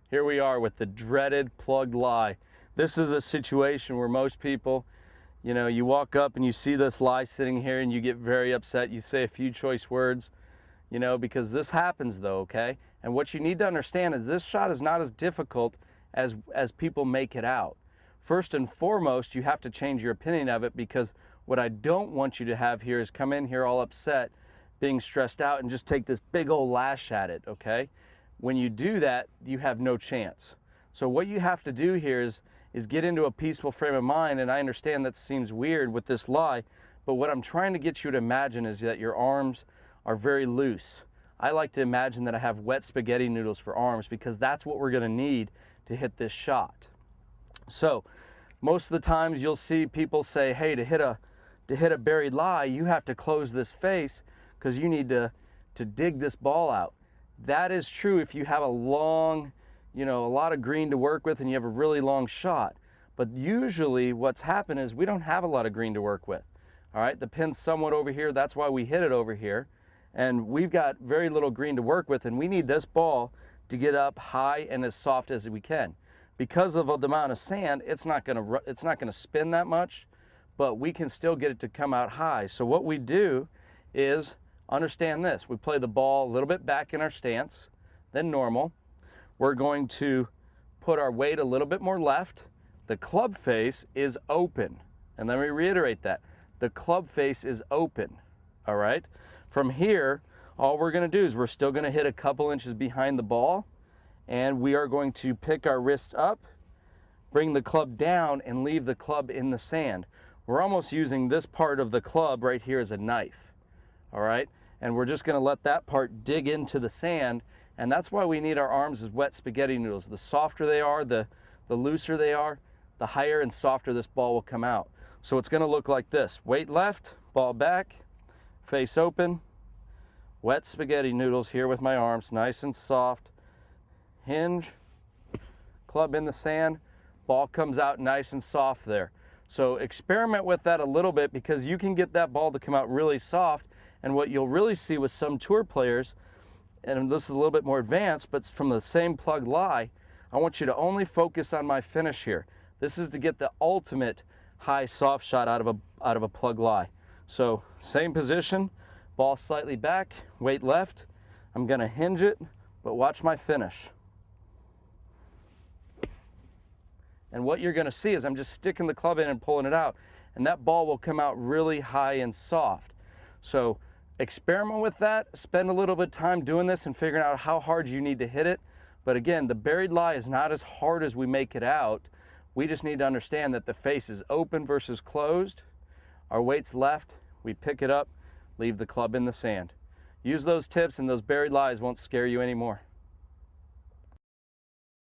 Here we are with the dreaded plugged lie. This is a situation where most people, you walk up and you see this lie sitting here and you get very upset. You say a few choice words, because this happens though, okay? And what you need to understand is this shot is not as difficult as people make it out. First and foremost, you have to change your opinion of it, because what I don't want you to have here is come in here all upset, being stressed out, and just take this big old lash at it, okay? When you do that, you have no chance. So what you have to do here is get into a peaceful frame of mind, and I understand that seems weird with this lie, but what I'm trying to get you to imagine is that your arms are very loose. I like to imagine that I have wet spaghetti noodles for arms, because that's what we're gonna need to hit this shot. So most of the times you'll see people say, hey, to hit a buried lie, you have to close this face because you need to dig this ball out. That is true if you have a long, a lot of green to work with and you have a really long shot. But usually what's happened is we don't have a lot of green to work with. All right, the pin's somewhat over here. That's why we hit it over here. And we've got very little green to work with, and we need this ball to get up high and as soft as we can. Because of the amount of sand, it's not gonna spin that much, but we can still get it to come out high. So what we do is understand this. We play the ball a little bit back in our stance than normal. We're going to put our weight a little bit more left. The club face is open. And let me reiterate that. The club face is open, all right? From here, all we're gonna do is we're still gonna hit a couple inches behind the ball, and we are going to pick our wrists up, bring the club down, and leave the club in the sand. We're almost using this part of the club right here as a knife. All right, and we're just gonna let that part dig into the sand, and that's why we need our arms as wet spaghetti noodles. The softer they are, the looser they are, the higher and softer this ball will come out. So it's gonna look like this. Weight left, ball back, face open, wet spaghetti noodles here with my arms, nice and soft. Hinge, club in the sand, ball comes out nice and soft there. So experiment with that a little bit, because you can get that ball to come out really soft. And what you'll really see with some tour players, and this is a little bit more advanced, but from the same plug lie, I want you to only focus on my finish here. This is to get the ultimate high soft shot out of a plug lie. So same position, ball slightly back, weight left. I'm gonna hinge it, but watch my finish. And what you're gonna see is I'm just sticking the club in and pulling it out, and that ball will come out really high and soft. So experiment with that, spend a little bit of time doing this and figuring out how hard you need to hit it. But again, the buried lie is not as hard as we make it out. We just need to understand that the face is open versus closed. Our weight's left, we pick it up, leave the club in the sand. Use those tips and those buried lies won't scare you anymore.